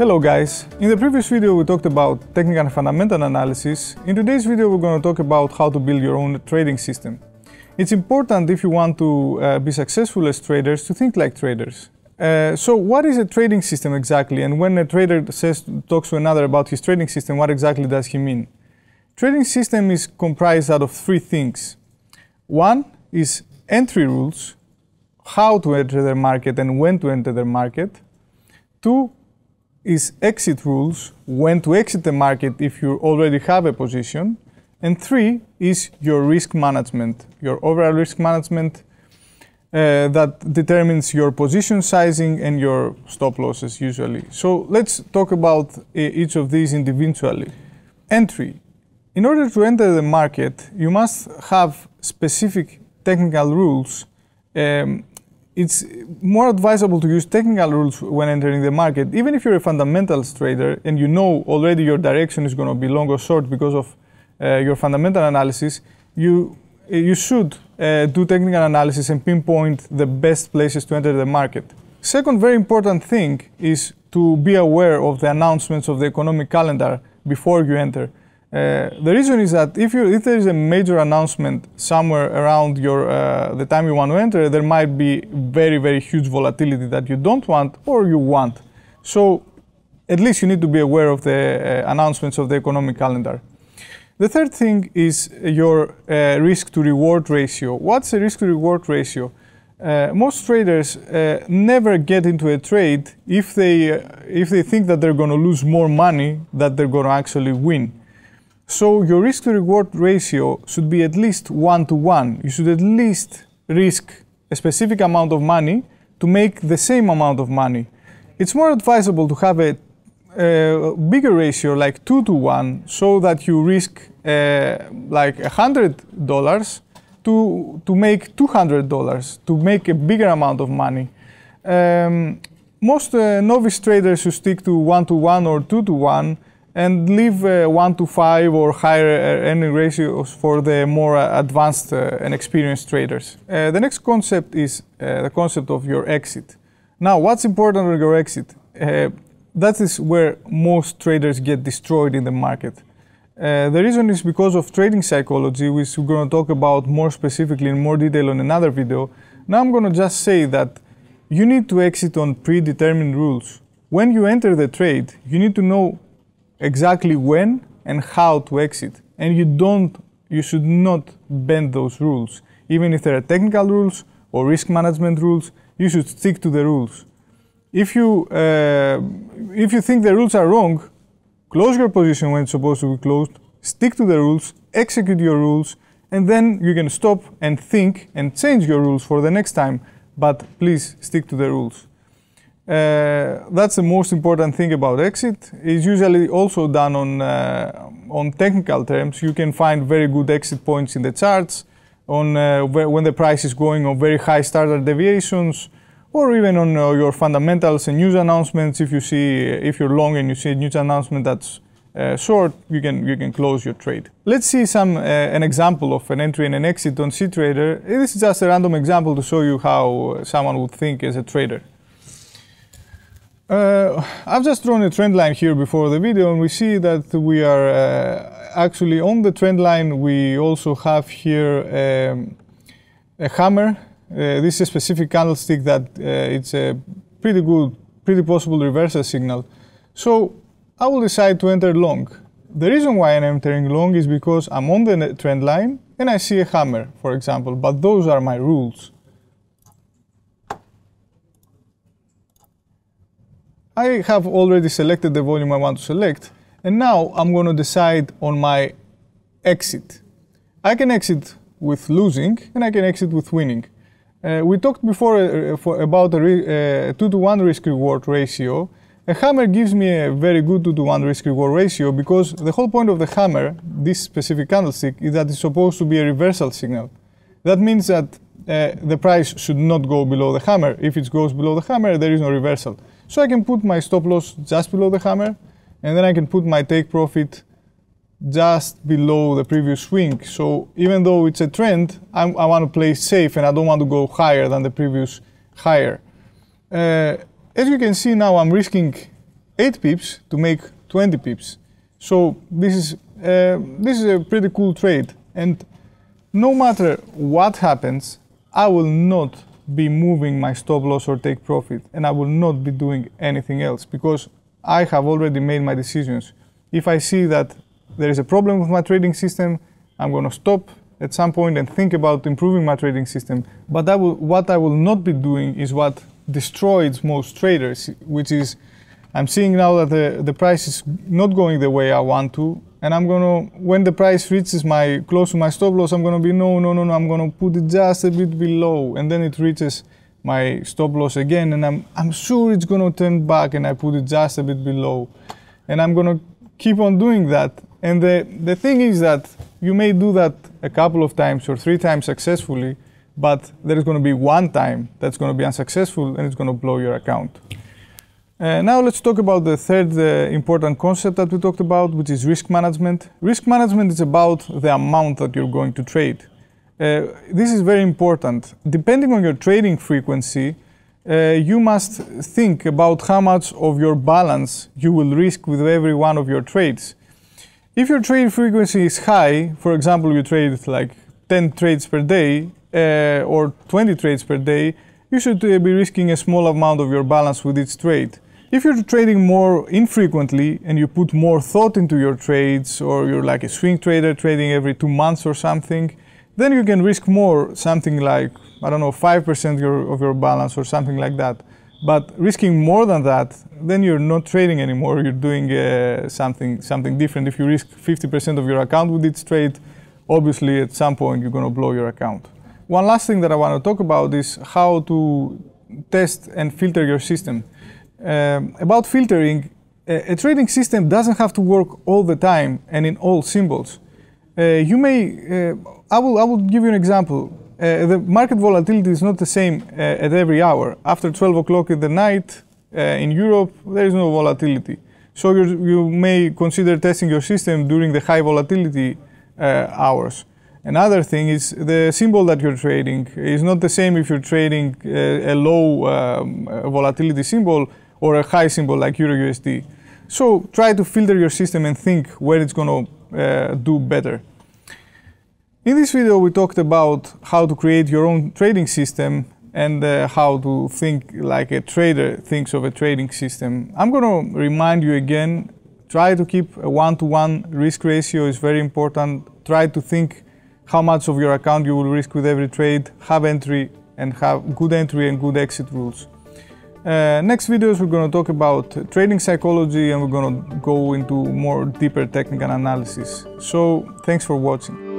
Hello guys, in the previous video we talked about technical and fundamental analysis. In today's video we're going to talk about how to build your own trading system. It's important if you want to be successful as traders to think like traders. So what is a trading system exactly, and when a trader talks to another about his trading system, what exactly does he mean? Trading system is comprised out of three things. One is entry rules, how to enter the market and when to enter the market. Two is exit rules, when to exit the market if you already have a position. And three is your risk management, your overall risk management that determines your position sizing and your stop losses usually. So let's talk about each of these individually. Entry. In order to enter the market, you must have specific technical rules. It's more advisable to use technical rules when entering the market. Even if you're a fundamentals trader and you know already your direction is going to be long or short because of your fundamental analysis, you should do technical analysis and pinpoint the best places to enter the market. Second very important thing is to be aware of the announcements of the economic calendar before you enter. The reason is that if there is a major announcement somewhere around the time you want to enter, there might be very huge volatility that you don't want or you want. So at least you need to be aware of the announcements of the economic calendar. The third thing is your risk to reward ratio. What's a risk to reward ratio? Most traders never get into a trade if they think that they're going to lose more money than they're going to actually win. So your risk to reward ratio should be at least 1-to-1. You should at least risk a specific amount of money to make the same amount of money. It's more advisable to have a bigger ratio like 2-to-1 so that you risk like $100 to make $200 to make a bigger amount of money. Most novice traders should stick to 1-to-1 or 2-to-1 and leave 1-to-5 or higher earning ratios for the more advanced and experienced traders. The next concept is the concept of your exit. Now, what's important with your exit? That is where most traders get destroyed in the market. The reason is because of trading psychology, which we're going to talk about more specifically in more detail in another video. Now I'm going to just say that you need to exit on predetermined rules. When you enter the trade, you need to know exactly when and how to exit. And you should not bend those rules. Even if there are technical rules or risk management rules, you should stick to the rules. If you think the rules are wrong, close your position when it's supposed to be closed, stick to the rules, execute your rules, and then you can stop and think and change your rules for the next time, but please stick to the rules. That's the most important thing about exit. It's usually also done on technical terms. You can find very good exit points in the charts on when the price is going on very high standard deviations, or even on your fundamentals and news announcements. If you're long and you see a news announcement that's short, you can close your trade. Let's see an example of an entry and an exit on cTrader. This is just a random example to show you how someone would think as a trader. I've just drawn a trend line here before the video, and we see that we are actually on the trend line. We also have here a hammer. This is a specific candlestick that it's a pretty possible reversal signal. So I will decide to enter long. The reason why I'm entering long is because I'm on the trend line and I see a hammer, for example, but those are my rules. I have already selected the volume I want to select, and now I'm going to decide on my exit. I can exit with losing and I can exit with winning. We talked before about a 2-to-1 risk-reward ratio. A hammer gives me a very good 2-to-1 risk-reward ratio because the whole point of the hammer, this specific candlestick, is that it's supposed to be a reversal signal. That means that the price should not go below the hammer. If it goes below the hammer, there is no reversal. So I can put my stop loss just below the hammer, and then I can put my take profit just below the previous swing. So even though it's a trend, I want to play safe and I don't want to go higher than the previous higher. As you can see now, I'm risking 8 pips to make 20 pips. So this is a pretty cool trade, and no matter what happens, I will not be moving my stop loss or take profit, and I will not be doing anything else because I have already made my decisions. If I see that there is a problem with my trading system, I'm going to stop at some point and think about improving my trading system. But what I will not be doing is what destroys most traders, which is I'm seeing now that the price is not going the way I want to, and I'm going to, when the price reaches close to my stop loss, I'm going to be no, I'm going to put it just a bit below, and then it reaches my stop loss again, and I'm sure it's going to turn back, and I put it just a bit below, and I'm going to keep on doing that. And the thing is that you may do that a couple of times or 3 times successfully, but there is going to be one time that's going to be unsuccessful, and it's going to blow your account. Now let's talk about the third important concept that we talked about, which is risk management. Risk management is about the amount that you're going to trade. This is very important. Depending on your trading frequency, you must think about how much of your balance you will risk with every one of your trades. If your trade frequency is high, for example, you trade like 10 trades per day or 20 trades per day, you should be risking a small amount of your balance with each trade. If you're trading more infrequently and you put more thought into your trades, or you're like a swing trader trading every 2 months or something, then you can risk more, something like, I don't know, 5% of your balance or something like that. But risking more than that, then you're not trading anymore, you're doing something different. If you risk 50% of your account with each trade, obviously at some point you're going to blow your account. One last thing that I want to talk about is how to test and filter your system. About filtering, a trading system doesn't have to work all the time and in all symbols. I will give you an example. The market volatility is not the same at every hour. After 12 o'clock in the night in Europe, there is no volatility. So you may consider testing your system during the high volatility hours. Another thing is the symbol that you're trading is not the same if you're trading a low volatility symbol or a high symbol like Euro USD. So try to filter your system and think where it's going to do better. In this video, we talked about how to create your own trading system and how to think like a trader thinks of a trading system. I'm going to remind you again, try to keep a 1-to-1 risk ratio is very important. Try to think how much of your account you will risk with every trade, have entry and good exit rules. Next videos we're going to talk about trading psychology, and we're going to go into more deeper technical analysis. So thanks for watching.